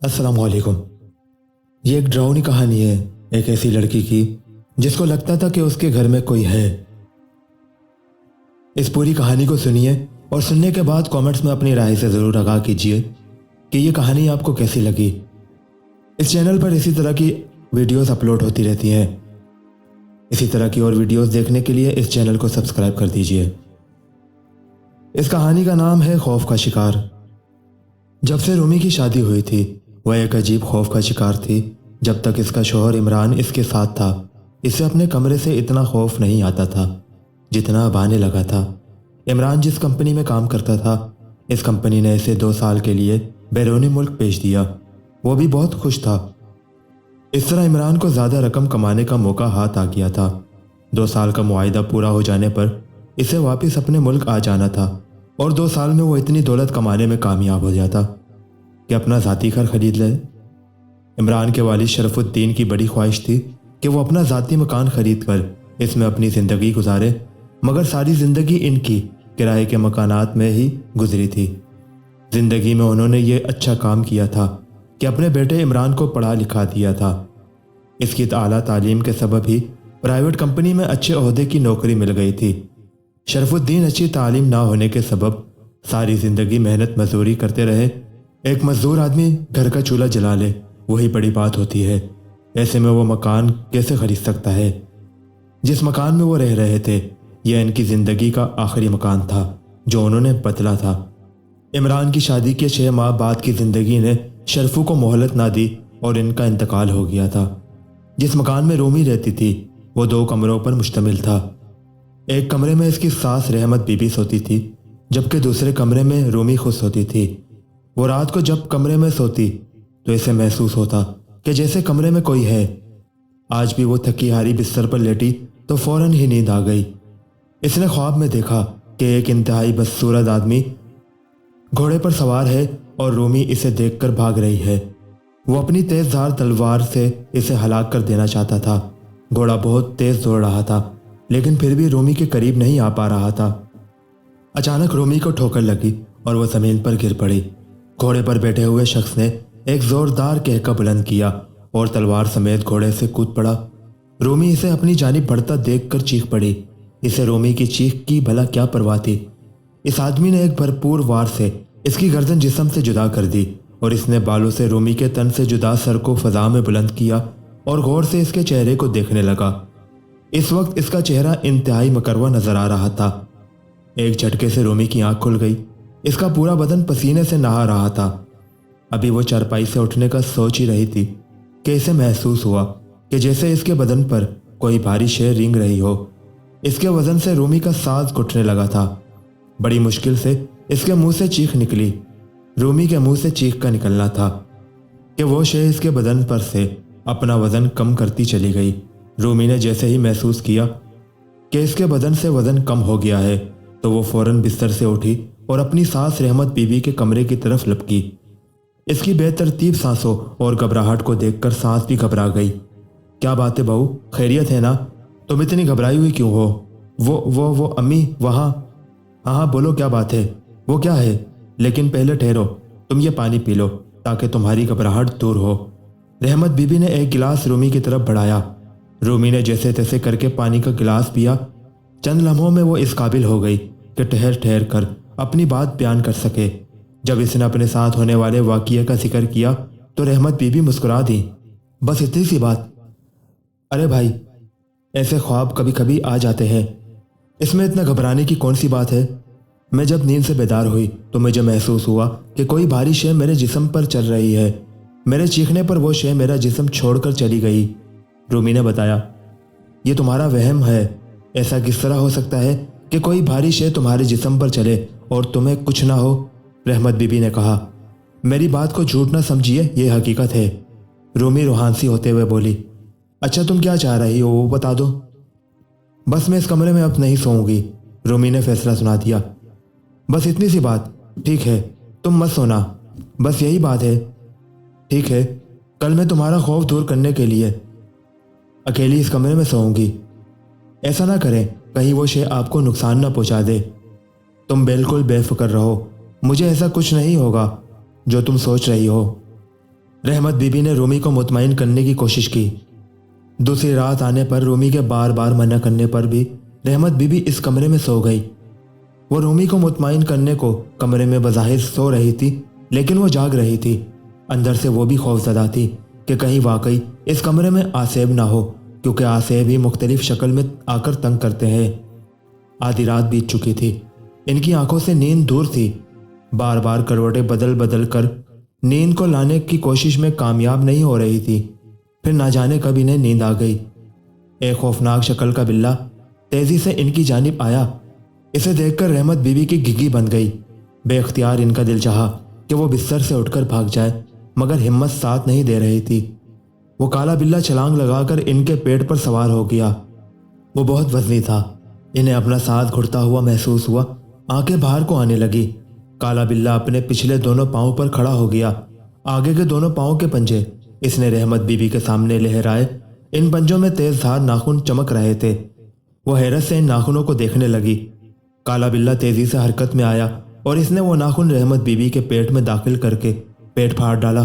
السلام علیکم۔ یہ ایک ڈراؤنی کہانی ہے ایک ایسی لڑکی کی جس کو لگتا تھا کہ اس کے گھر میں کوئی ہے۔ اس پوری کہانی کو سنیے اور سننے کے بعد کامنٹس میں اپنی رائے سے ضرور آگاہ کیجیے کہ یہ کہانی آپ کو کیسی لگی۔ اس چینل پر اسی طرح کی ویڈیوز اپلوڈ ہوتی رہتی ہیں۔ اسی طرح کی اور ویڈیوز دیکھنے کے لیے اس چینل کو سبسکرائب کر دیجیے۔ اس کہانی کا نام ہے خوف کا شکار۔ جب سے رومی کی شادی ہوئی تھی وہ ایک عجیب خوف کا شکار تھی۔ جب تک اس کا شوہر عمران اس کے ساتھ تھا اسے اپنے کمرے سے اتنا خوف نہیں آتا تھا جتنا اب آنے لگا تھا۔ عمران جس کمپنی میں کام کرتا تھا اس کمپنی نے اسے 2 سال کے لیے بیرونی ملک بھیج دیا۔ وہ بھی بہت خوش تھا۔ اس طرح عمران کو زیادہ رقم کمانے کا موقع ہاتھ آ گیا تھا۔ 2 سال کا معاہدہ پورا ہو جانے پر اسے واپس اپنے ملک آ جانا تھا اور 2 سال میں وہ اتنی دولت کمانے میں کامیاب ہو جاتا کہ اپنا ذاتی گھر خرید لے۔ عمران کے والد شرف الدین کی بڑی خواہش تھی کہ وہ اپنا ذاتی مکان خرید کر اس میں اپنی زندگی گزارے، مگر ساری زندگی ان کی کرائے کے مکانات میں ہی گزری تھی۔ زندگی میں انہوں نے یہ اچھا کام کیا تھا کہ اپنے بیٹے عمران کو پڑھا لکھا دیا تھا۔ اس کی اعلیٰ تعلیم کے سبب ہی پرائیویٹ کمپنی میں اچھے عہدے کی نوکری مل گئی تھی۔ شرف الدین اچھی تعلیم نہ ہونے کے سبب ساری زندگی محنت مزدوری کرتے رہے۔ ایک مزدور آدمی گھر کا چولہا جلا لے وہی بڑی بات ہوتی ہے، ایسے میں وہ مکان کیسے خرید سکتا ہے؟ جس مکان میں وہ رہ رہے تھے یہ ان کی زندگی کا آخری مکان تھا جو انہوں نے بدلا تھا۔ عمران کی شادی کے 6 ماہ بعد کی زندگی نے شرفو کو مہلت نہ دی اور ان کا انتقال ہو گیا تھا۔ جس مکان میں رومی رہتی تھی وہ 2 کمروں پر مشتمل تھا۔ ایک کمرے میں اس کی ساس رحمت بی بی سوتی تھی جبکہ دوسرے کمرے میں رومی خود سوتی تھی۔ وہ رات کو جب کمرے میں سوتی تو اسے محسوس ہوتا کہ جیسے کمرے میں کوئی ہے۔ آج بھی وہ تھکی ہاری بستر پر لیٹی تو فوراً ہی نیند آ گئی۔ اس نے خواب میں دیکھا کہ ایک انتہائی بدصورت آدمی گھوڑے پر سوار ہے اور رومی اسے دیکھ کر بھاگ رہی ہے۔ وہ اپنی تیز دھار تلوار سے اسے ہلاک کر دینا چاہتا تھا۔ گھوڑا بہت تیز دوڑ رہا تھا لیکن پھر بھی رومی کے قریب نہیں آ پا رہا تھا۔ اچانک رومی کو ٹھوکر لگی اور وہ زمین پر گر پڑی۔ گھوڑے پر بیٹھے ہوئے شخص نے ایک زوردار کہکا بلند کیا اور تلوار سمیت گھوڑے سے کود پڑا۔ رومی اسے اپنی جانب بڑھتا دیکھ کر چیخ پڑی۔ اسے رومی کی چیخ کی بھلا کیا پرواہ تھی؟ اس آدمی نے ایک بھرپور وار سے اس کی گردن جسم سے جدا کر دی اور اس نے بالوں سے رومی کے تن سے جدا سر کو فضا میں بلند کیا اور غور سے اس کے چہرے کو دیکھنے لگا۔ اس وقت اس کا چہرہ انتہائی مکروہ نظر آ رہا تھا۔ ایک جھٹکے سے رومی کی آنکھ کھل گئی۔ اس کا پورا بدن پسینے سے نہا رہا تھا۔ ابھی وہ چارپائی سے اٹھنے کا سوچ ہی رہی تھی کہ اسے محسوس ہوا کہ جیسے اس کے بدن پر کوئی بھاری شے رینگ رہی ہو۔ اس کے وزن سے رومی کا سانس گھٹنے لگا تھا۔ بڑی مشکل سے اس کے منہ سے چیخ نکلی۔ رومی کے منہ سے چیخ کا نکلنا تھا کہ وہ شے اس کے بدن پر سے اپنا وزن کم کرتی چلی گئی۔ رومی نے جیسے ہی محسوس کیا کہ اس کے بدن سے وزن کم ہو گیا ہے تو وہ فوراً بستر سے اٹھی اور اپنی ساس رحمت بی بی کے کمرے کی طرف لپکی۔ اس کی بے ترتیب سانسوں اور گھبراہٹ کو دیکھ کر سانس بھی گھبرا گئی۔ کیا بات ہے بہو، خیریت ہے نا؟ تم اتنی گھبرائی ہوئی کیوں ہو؟ وہ امی وہاں؟ ہاں بولو کیا بات ہے؟ وہ کیا ہے؟ لیکن پہلے ٹھہرو، تم یہ پانی پی لو تاکہ تمہاری گھبراہٹ دور ہو۔ رحمت بی بی نے ایک گلاس رومی کی طرف بڑھایا۔ رومی نے جیسے تیسے کر کے پانی کا گلاس پیا۔ چند لمحوں میں وہ اس قابل ہو گئی کہ ٹھہر کر اپنی بات بیان کر سکے۔ جب اس نے اپنے ساتھ ہونے والے واقعے کا ذکر کیا تو رحمت بی بی مسکرا دی۔ بس اتنی سی بات؟ ارے بھائی، ایسے خواب کبھی کبھی آ جاتے ہیں، اس میں اتنا گھبرانے کی کون سی بات ہے؟ میں جب نیند سے بیدار ہوئی تو مجھے محسوس ہوا کہ کوئی بھاری شے میرے جسم پر چل رہی ہے۔ میرے چیخنے پر وہ شے میرا جسم چھوڑ کر چلی گئی۔ رومی نے بتایا۔ یہ تمہارا وہم ہے۔ ایسا کس طرح ہو سکتا ہے کہ کوئی بھاری شے تمہارے جسم پر چلے اور تمہیں کچھ نہ ہو؟ رحمت بی بی نے کہا۔ میری بات کو جھوٹ نہ سمجھیے، یہ حقیقت ہے۔ رومی روحانسی ہوتے ہوئے بولی۔ اچھا تم کیا چاہ رہی ہو وہ بتا دو۔ بس میں اس کمرے میں اب نہیں سوؤں گی، رومی نے فیصلہ سنا دیا۔ بس اتنی سی بات؟ ٹھیک ہے، تم مت سونا، بس یہی بات ہے۔ ٹھیک ہے، کل میں تمہارا خوف دور کرنے کے لیے اکیلی اس کمرے میں سوؤں گی۔ ایسا نہ کریں کہیں وہ شے آپ کو نقصان نہ پہنچا دے۔ تم بالکل بے فکر رہو، مجھے ایسا کچھ نہیں ہوگا جو تم سوچ رہی ہو۔ रहमत बीबी ने रूमी को मुतमईन करने की कोशिश की। दूसरी रात आने पर रूमी के बार बार मना करने पर भी रहमत बीबी इस कमरे में सो गई। वो रूमी को मुतमईन करने को कमरे में बज़ाहिर सो रही थी, लेकिन वो जाग रही थी। अंदर से वो भी खौफज़दा थी कि कहीं वाकई इस कमरे में आसेब ना हो, क्योंकि आसेब ही मुख्तलिफ शक्ल में आकर तंग करते हैं। आधी रात बीत चुकी थी। इनकी आंखों से नींद दूर थी। बार बार करवटें बदल बदल कर नींद को लाने की कोशिश में कामयाब नहीं हो रही थी। फिर ना जाने कब इन्हें नींद आ गई। एक खौफनाक शक्ल का बिल्ला तेजी से इनकी जानिब आया। इसे देखकर रहमत बीबी की घिघी बन गई। बेख्तियार इनका दिल चाहा कि वो बिस्तर से उठकर भाग जाए, मगर हिम्मत साथ नहीं दे रही थी। वो काला बिल्ला छलांग लगाकर इनके पेट पर सवार हो गया। वो बहुत वजनी था। इन्हें अपना साथ घुटता हुआ महसूस हुआ। आंखें बाहर को आने लगी। काला बिल्ला अपने पिछले दोनों पांव पर खड़ा हो गया। आगे के दोनों पांव के पंजे इसने रहमत बीबी के सामने लहराए। इन पंजों में तेज धार नाखून चमक रहे थे। वो हैरत से इन नाखूनों को देखने लगी। काला बिल्ला तेजी से हरकत में आया और इसने वो नाखून रहमत बीबी के पेट में दाखिल करके पेट फाड़ डाला।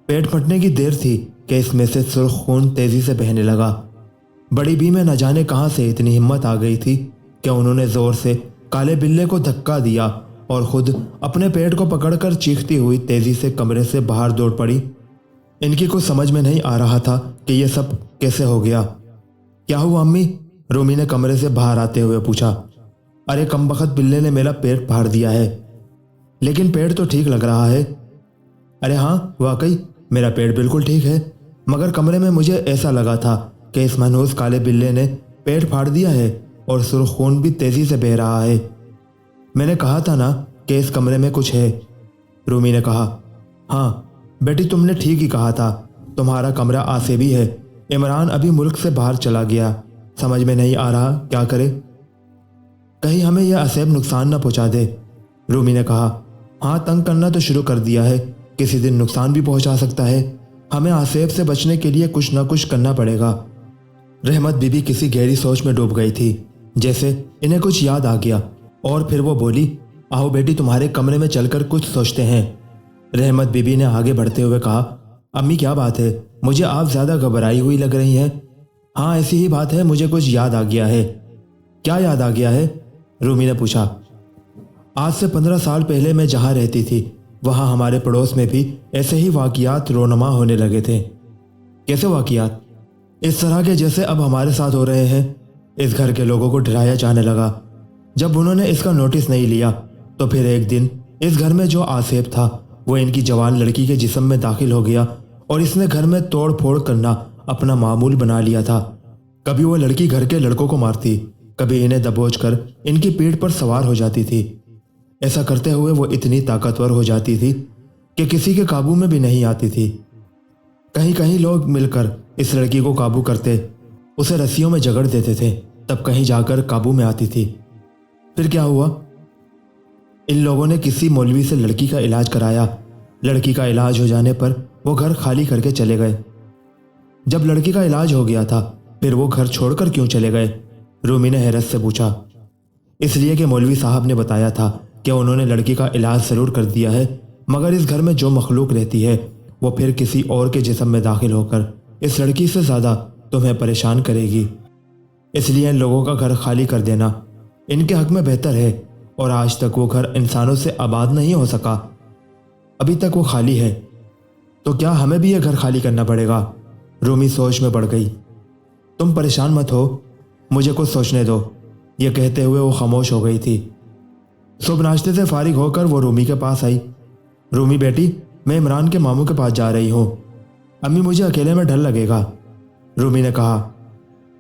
पेट फटने की देर थी कि इसमें से सुर्ख खून तेजी से बहने लगा। बड़ी बी में न जाने कहां से इतनी हिम्मत आ गई थी कि उन्होंने जोर से काले बिल्ले को धक्का दिया और खुद अपने पेट को पकड़कर चीखती हुई तेजी से कमरे से बाहर दौड़ पड़ी। इनकी कुछ समझ में नहीं आ रहा था कि यह सब कैसे हो गया। क्या हुआ अम्मी? रूमी ने कमरे से बाहर आते हुए पूछा। अरे कमबख्त बिल्ले ने मेरा पेट फाड़ दिया है। लेकिन पेट तो ठीक लग रहा है। अरे हाँ, वाकई मेरा पेट बिल्कुल ठीक है, मगर कमरे में मुझे ऐसा लगा था कि इस मनहूस काले बिल्ले ने पेट फाड़ दिया है और सुर्ख खून भी तेजी से बह रहा है। मैंने कहा था ना कि इस कमरे में कुछ है। रूमी ने कहा। हाँ बेटी, तुमने ठीक ही कहा था। तुम्हारा कमरा आसेबी है। इमरान अभी मुल्क से बाहर चला गया। समझ में नहीं आ रहा क्या करे। कहीं हमें यह आसेब नुकसान न पहुंचा दे। रूमी ने कहा। हाँ, तंग करना तो शुरू कर दिया है, किसी दिन नुकसान भी पहुंचा सकता है। हमें आसेब से बचने के लिए कुछ ना कुछ करना पड़ेगा। रहमत बीबी किसी गहरी सोच में डूब गई थी। जैसे इन्हें कुछ याद आ गया और फिर वो बोली, आओ बेटी, तुम्हारे कमरे में चलकर कुछ सोचते हैं। रहमत बीबी ने आगे बढ़ते हुए कहा। अम्मी क्या बात है? मुझे आप ज़्यादा घबराई हुई लग रही हैं। हाँ ऐसी ही बात है, मुझे कुछ याद आ गया है। क्या याद आ गया है? रूमी ने पूछा। आज से 15 साल पहले मैं जहाँ रहती थी वहाँ हमारे पड़ोस में भी ऐसे ही वाक़ियात रोनमा होने लगे थे। कैसे वाक़ियात? इस तरह के जैसे अब हमारे साथ हो रहे हैं। इस घर के लोगों को डराया जाने लगा। जब उन्होंने इसका नोटिस नहीं लिया तो फिर एक दिन इस घर में जो आसेब था वो इनकी जवान लड़की के जिस्म में दाखिल हो गया और इसने घर में तोड़ फोड़ करना अपना मामूल बना लिया था। कभी वो लड़की घर के लड़कों को मारती, कभी इन्हें दबोच कर इनकी पीठ पर सवार हो जाती थी। ऐसा करते हुए वो इतनी ताकतवर हो जाती थी कि किसी के काबू में भी नहीं आती थी। कहीं कहीं लोग मिलकर इस लड़की को काबू करते, उसे रस्सियों में जकड़ देते थे, तब कहीं जाकर काबू में आती थी। फिर क्या हुआ? इन लोगों ने किसी मौलवी से लड़की का इलाज कराया। लड़की का इलाज हो जाने पर वो घर खाली करके चले गए। जब लड़की का इलाज हो गया था फिर वो घर छोड़कर क्यों चले गए? रूमी ने हैरत से पूछा। इसलिए कि मौलवी साहब ने बताया था कि उन्होंने लड़की का इलाज ज़रूर कर दिया है, मगर इस घर में जो मखलूक रहती है वो फिर किसी और के जिस्म में दाखिल होकर इस लड़की से ज़्यादा तुम्हें परेशान करेगी। इसलिए इन लोगों का घर खाली कर देना इनके हक में बेहतर है। और आज तक वो घर इंसानों से आबाद नहीं हो सका, अभी तक वो खाली है। तो क्या हमें भी ये घर खाली करना पड़ेगा? रूमी सोच में पड़ गई। तुम परेशान मत हो, मुझे कुछ सोचने दो। ये कहते हुए वो खामोश हो गई थी। सुबह नाश्ते से फारिग होकर वो रूमी के पास आई। रूमी बेटी, मैं इमरान के मामू के पास जा रही हूँ। अम्मी मुझे अकेले में डर लगेगा। रूमी ने कहा।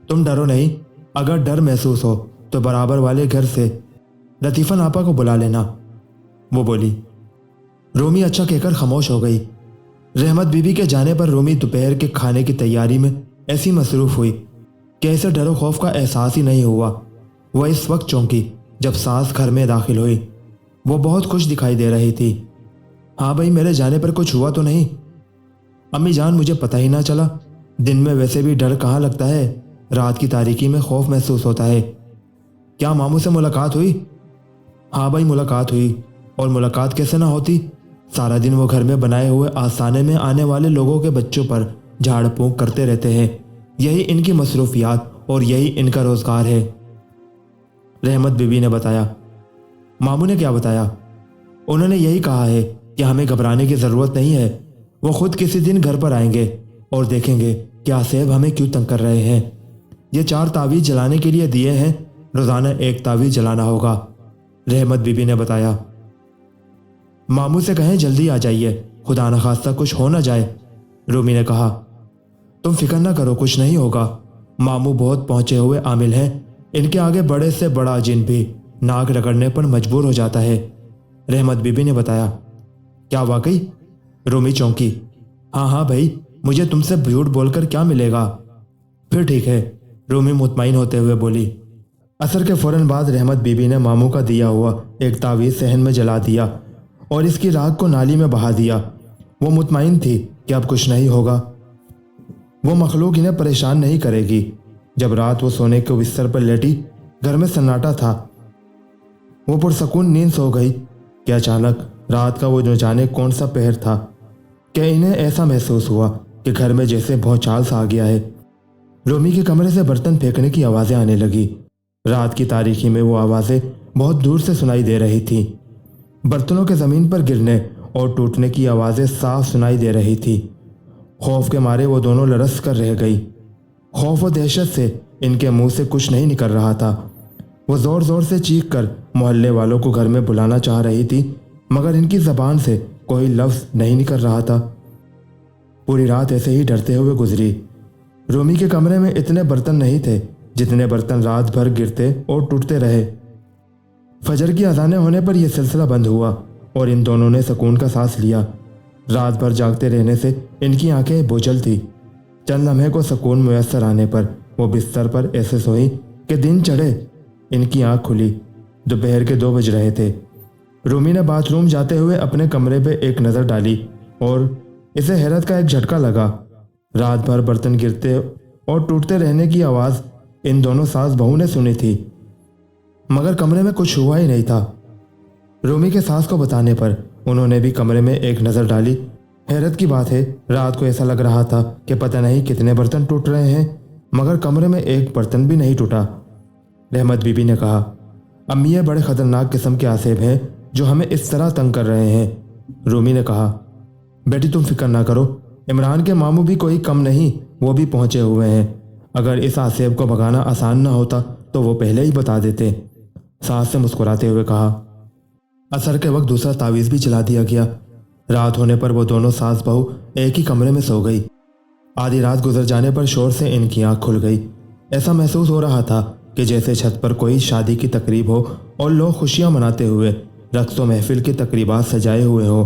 तुम डरो नहीं, अगर डर महसूस हो तो बराबर वाले घर से लतीफ़ा नापा को बुला लेना, वो बोली। रूमी अच्छा कहकर खामोश हो गई। रहमत बीबी के जाने पर रूमी दोपहर के खाने की तैयारी में ऐसी मसरूफ़ हुई कि ऐसे डरो खौफ का एहसास ही नहीं हुआ। वह इस वक्त चौंकी जब सास घर में दाखिल हुई। वो बहुत खुश दिखाई दे रही थी। हाँ भाई, मेरे जाने पर कुछ हुआ तो नहीं? अम्मी जान, मुझे पता ही ना चला। दिन में वैसे भी डर कहाँ लगता है, रात की तारीकी में खौफ महसूस होता है। क्या मामू से मुलाकात हुई? हाँ भाई, मुलाकात हुई। और मुलाकात कैसे ना होती, सारा दिन वो घर में बनाए हुए आस्थाने में आने वाले लोगों के बच्चों पर झाड़ फूंक करते रहते हैं। यही इनकी मसरूफियात और यही इनका रोजगार है। रहमत बीबी ने बताया। मामू ने क्या बताया? उन्होंने यही कहा है कि हमें घबराने की ज़रूरत नहीं है। वो खुद किसी दिन घर पर आएंगे और देखेंगे कि आसेब हमें क्यों तंग कर रहे हैं। ये 4 तावीज़ जलाने के लिए दिए हैं, रोज़ाना 1 तावीज़ जलाना होगा, रहमत बीबी ने बताया। मामू से कहें जल्दी आ जाइए, खुदा न खास्ता कुछ हो न जाए, रूमी ने कहा। तुम फिक्र न करो, कुछ नहीं होगा। मामू बहुत पहुंचे हुए आमिल हैं, इनके आगे बड़े से बड़ा जिन भी नाक रगड़ने पर मजबूर हो जाता है, रहमत बीबी ने बताया। क्या वाकई? रूमी चौंकी। हाँ हाँ भाई, मुझे तुमसे झूठ बोलकर क्या मिलेगा? फिर ठीक है, रूमी मुतमईन होते हुए बोली। असर के फौरन बाद रहमत बीबी ने मामू का दिया हुआ 1 तावीज़ सहन में जला दिया और इसकी राख को नाली में बहा दिया। वो मुतमईन थी कि अब कुछ नहीं होगा, वो मखलूक इन्हें परेशान नहीं करेगी। जब रात वो सोने के बिस्तर पर लेटी, घर में सन्नाटा था। वो पुरसकून नींद सो गई कि अचानक रात का वो न जाने कौन सा पहर था कि इन्हें ऐसा महसूस हुआ कि घर में जैसे भौचाल सा आ गया है। रोमी के कमरे से बर्तन फेंकने की आवाज़ें आने लगी। रात की तारीकी में वो आवाज़ें बहुत दूर से सुनाई दे रही थीं। बर्तनों के ज़मीन पर गिरने और टूटने की आवाज़ें साफ सुनाई दे रही थी। खौफ के मारे वो दोनों लरस कर रह गई। खौफ और दहशत से इनके मुंह से कुछ नहीं निकल रहा था। वो ज़ोर ज़ोर से चीख कर मोहल्ले वालों को घर में बुलाना चाह रही थी, मगर इनकी ज़बान से कोई लफ्ज़ नहीं निकल रहा था। पूरी रात ऐसे ही डरते हुए गुजरी। रोमी के कमरे में इतने बर्तन नहीं थे जितने बर्तन रात भर गिरते और टूटते रहे। फजर की अज़ानें होने पर यह सिलसिला बंद हुआ और इन दोनों ने सुकून का सांस लिया। रात भर जागते रहने से इनकी आंखें बोझल थी। चंद लम्हे को सुकून मुयस्सर आने पर वो बिस्तर पर ऐसे सोई कि दिन चढ़े। इनकी आंख खुली, दोपहर के 2 बज रहे थे। रूमी ने बाथरूम जाते हुए अपने कमरे पे एक नज़र डाली और इसे हैरत का एक झटका लगा। रात भर बर्तन गिरते और टूटते रहने की आवाज़ इन दोनों सास बहू ने सुनी थी, मगर कमरे में कुछ हुआ ही नहीं था। रूमी के सास को बताने पर उन्होंने भी कमरे में एक नज़र डाली। हैरत की बात है, रात को ऐसा लग रहा था कि पता नहीं कितने बर्तन टूट रहे हैं, मगर कमरे में एक बर्तन भी नहीं टूटा। रहमत बीबी ने कहा, अम्मी ये बड़े ख़तरनाक किस्म के आसेब हैं जो हमें इस तरह तंग कर रहे हैं। रूमी ने कहा, बेटी तुम फिक्र ना करो, इमरान के मामू भी कोई कम नहीं, वो भी पहुंचे हुए हैं। अगर इस आसेब को भगाना आसान ना होता तो वो पहले ही बता देते, सास से मुस्कुराते हुए कहा। असर के वक्त दूसरा तावीज़ भी चला दिया गया। रात होने पर वो दोनों सास बहू एक ही कमरे में सो गई। आधी रात गुजर जाने पर शोर से इनकी आंख खुल गई। ऐसा महसूस हो रहा था कि जैसे छत पर कोई शादी की तकरीब हो और लोग खुशियां मनाते हुए रक़्स व महफिल की तकरीबात सजाए हुए हो।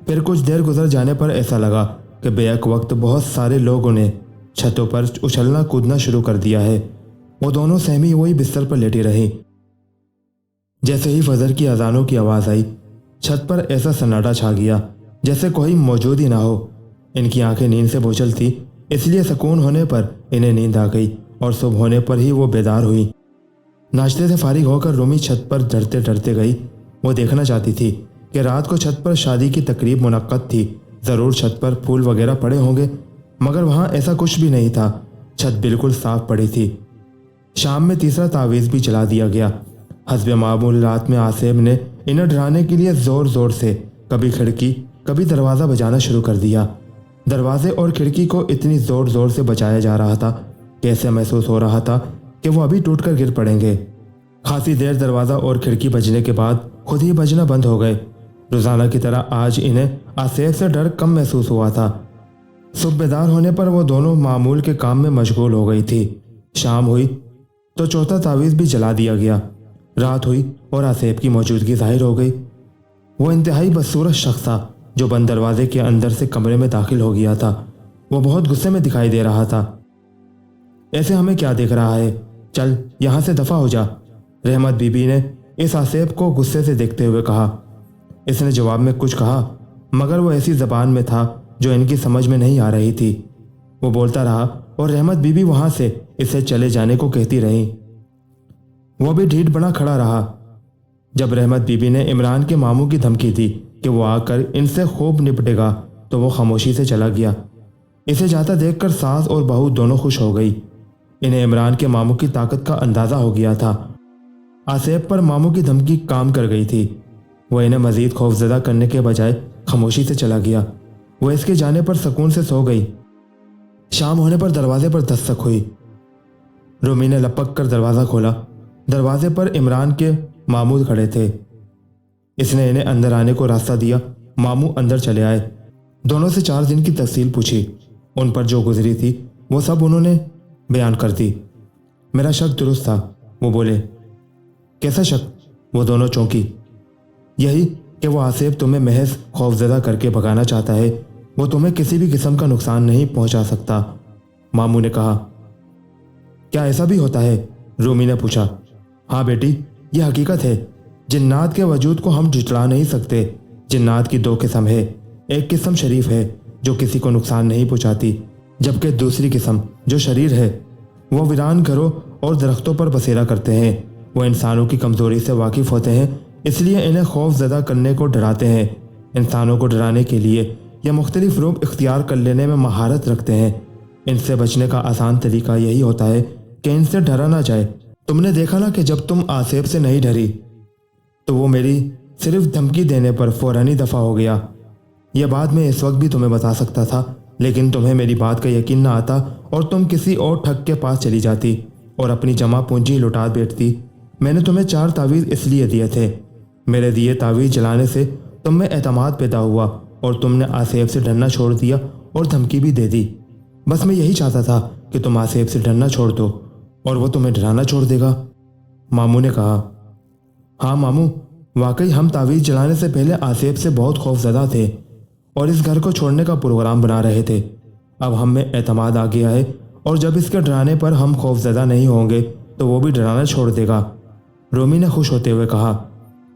फिर कुछ देर गुजर जाने पर ऐसा लगा कि बेअक वक्त बहुत सारे लोगों ने छतों पर उछलना कूदना शुरू कर दिया है। वो दोनों सहमी हुई बिस्तर पर लेटी रही। जैसे ही फजर की अजानों की आवाज़ आई, छत पर ऐसा सन्नाटा छा गया जैसे कोई मौजूद ही ना हो। इनकी आंखें नींद से बोझल थी, इसलिए सुकून होने पर इन्हें नींद आ गई और सुबह होने पर ही वो बेदार हुई। नाश्ते से फारिग होकर रूमी छत पर डरते डरते गई। वो देखना चाहती थी कि रात को छत पर शादी की तकरीब मुनक्कद थी, ज़रूर छत पर फूल वगैरह पड़े होंगे, मगर वहाँ ऐसा कुछ भी नहीं था। छत बिल्कुल साफ पड़ी थी। शाम में तीसरा तावीज़ भी चला दिया गया। हस्बे मामूल रात में आसेब ने इन्हें डराने के लिए ज़ोर ज़ोर से कभी खिड़की कभी दरवाज़ा बजाना शुरू कर दिया। दरवाजे और खिड़की को इतनी ज़ोर ज़ोर से बजाया जा रहा था कि ऐसे महसूस हो रहा था कि वो अभी टूटकर गिर पड़ेंगे। खासी देर दरवाज़ा और खिड़की बजने के बाद खुद ही बजना बंद हो गए। रोज़ाना की तरह आज इन्हें आसेब से डर कम महसूस हुआ था। सुबह बेदार होने पर वो दोनों मामूल के काम में मशगूल हो गई थी। शाम हुई तो चौथा तावीज़ भी जला दिया गया। रात हुई और आसेब की मौजूदगी जाहिर हो गई। वो इंतहाई बदसूरत शख्स था जो बंद दरवाजे के अंदर से कमरे में दाखिल हो गया था। वो बहुत गुस्से में दिखाई दे रहा था। ऐसे हमें क्या देख रहा है, चल यहाँ से दफ़ा हो जा, रहमत बीबी ने इस आसेब को गुस्से से देखते हुए कहा। इसने जवाब में कुछ कहा, मगर वो ऐसी ज़बान में था जो इनकी समझ में नहीं आ रही थी। वो बोलता रहा और रहमत बीबी वहाँ से इसे चले जाने को कहती रही। वो भी ढीठ बना खड़ा रहा। जब रहमत बीबी ने इमरान के मामू की धमकी दी کہ وہ آ کر ان سے خوب نپٹے گا تو وہ خاموشی سے چلا گیا۔ اسے جاتا دیکھ کر ساس اور بہو دونوں خوش ہو گئی۔ انہیں عمران کے ماموں کی طاقت کا اندازہ ہو گیا تھا۔ آصف پر ماموں کی دھمکی کام کر گئی تھی۔ وہ انہیں مزید خوفزدہ کرنے کے بجائے خاموشی سے چلا گیا۔ وہ اس کے جانے پر سکون سے سو گئی۔ شام ہونے پر دروازے پر دستک ہوئی۔ رومی نے لپک کر دروازہ کھولا۔ دروازے پر عمران کے ماموں کھڑے تھے۔ اس نے انہیں اندر آنے کو راستہ دیا۔ ماموں اندر چلے آئے۔ دونوں سے 4 دن کی تفصیل پوچھی۔ ان پر جو گزری تھی وہ سب انہوں نے بیان کر دی۔ میرا شک درست تھا، وہ بولے۔ کیسا شک؟ وہ دونوں چونکی۔ یہی کہ وہ آصف تمہیں محض خوفزدہ کر کے بھگانا چاہتا ہے، وہ تمہیں کسی بھی قسم کا نقصان نہیں پہنچا سکتا، ماموں نے کہا۔ کیا ایسا بھی ہوتا ہے؟ رومی نے پوچھا۔ ہاں بیٹی، یہ حقیقت ہے۔ جنات کے وجود کو ہم جھٹلا نہیں سکتے۔ جنات کی 2 قسم ہے۔ ایک قسم شریف ہے جو کسی کو نقصان نہیں پہنچاتی، جبکہ دوسری قسم جو شریر ہے وہ ویران گھروں اور درختوں پر بسیرا کرتے ہیں۔ وہ انسانوں کی کمزوری سے واقف ہوتے ہیں، اس لیے انہیں خوف زدہ کرنے کو ڈراتے ہیں۔ انسانوں کو ڈرانے کے لیے یہ مختلف روپ اختیار کر لینے میں مہارت رکھتے ہیں۔ ان سے بچنے کا آسان طریقہ یہی ہوتا ہے کہ ان سے ڈرا نہ جائے۔ تم نے دیکھا نا کہ جب تم آصف سے نہیں ڈری تو وہ میری صرف دھمکی دینے پر فوراً ہی دفع ہو گیا۔ یہ بات میں اس وقت بھی تمہیں بتا سکتا تھا، لیکن تمہیں میری بات کا یقین نہ آتا اور تم کسی اور ٹھگ کے پاس چلی جاتی اور اپنی جمع پونجی لٹا بیٹھتی۔ میں نے تمہیں 4 تعویذ اس لیے دیے تھے۔ میرے دیے تعویذ جلانے سے تم میں اعتماد پیدا ہوا اور تم نے آصف سے ڈرنا چھوڑ دیا اور دھمکی بھی دے دی۔ بس میں یہی چاہتا تھا کہ تم آصف سے ڈرنا چھوڑ دو اور وہ تمہیں ڈرانا چھوڑ دے گا، ماموں نے کہا۔ ہاں ماموں، واقعی ہم تعویذ جلانے سے پہلے آصف سے بہت خوف زدہ تھے اور اس گھر کو چھوڑنے کا پروگرام بنا رہے تھے۔ اب ہم میں اعتماد آ گیا ہے اور جب اس کے ڈرانے پر ہم خوف زدہ نہیں ہوں گے تو وہ بھی ڈرانا چھوڑ دے گا، رومی نے خوش ہوتے ہوئے کہا۔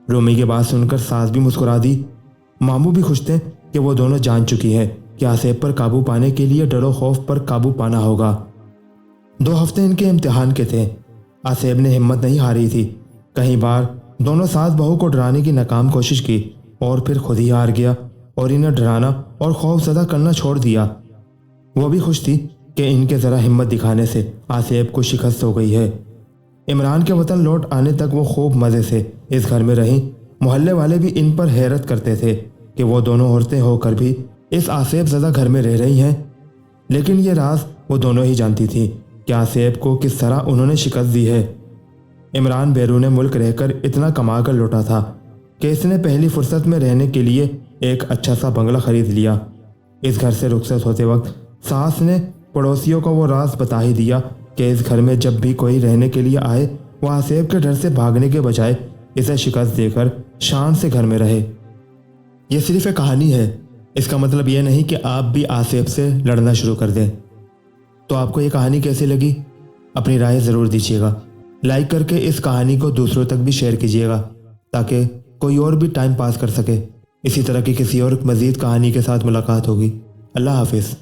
رومی کی بات سن کر ساس بھی مسکرا دی۔ ماموں بھی خوش تھے کہ وہ دونوں جان چکی ہے کہ آصف پر قابو پانے کے لیے ڈر و خوف پر قابو پانا ہوگا۔ 2 ہفتے ان کے امتحان کے تھے۔ آصف نے ہمت نہیں ہاری تھی۔ کئی بار دونوں ساس بہو کو ڈرانے کی ناکام کوشش کی اور پھر خود ہی ہار گیا اور انہیں ڈرانا اور خوف زدہ کرنا چھوڑ دیا۔ وہ بھی خوش تھی کہ ان کے ذرا ہمت دکھانے سے آصف کو شکست ہو گئی ہے۔ عمران کے وطن لوٹ آنے تک وہ خوب مزے سے اس گھر میں رہیں۔ محلے والے بھی ان پر حیرت کرتے تھے کہ وہ دونوں عورتیں ہو کر بھی اس آصف زدہ گھر میں رہ رہی ہیں، لیکن یہ راز وہ دونوں ہی جانتی تھی کہ آصف کو کس طرح انہوں نے شکست دی ہے۔ عمران بیرون ملک رہ کر اتنا کما کر لوٹا تھا کہ اس نے پہلی فرصت میں رہنے کے لیے ایک اچھا سا بنگلہ خرید لیا۔ اس گھر سے رخصت ہوتے وقت ساس نے پڑوسیوں کو وہ راز بتا ہی دیا کہ اس گھر میں جب بھی کوئی رہنے کے لیے آئے وہ آصف کے ڈر سے بھاگنے کے بجائے اسے شکست دے کر شان سے گھر میں رہے۔ یہ صرف ایک کہانی ہے، اس کا مطلب یہ نہیں کہ آپ بھی آصف سے لڑنا شروع کر دیں۔ تو آپ کو یہ کہانی کیسی لگی؟ اپنی رائے ضرور دیجیے گا۔ لائک کر کے اس کہانی کو دوسروں تک بھی شیئر کیجیے گا تاکہ کوئی اور بھی ٹائم پاس کر سکے۔ اسی طرح کی کسی اور مزید کہانی کے ساتھ ملاقات ہوگی۔ اللہ حافظ۔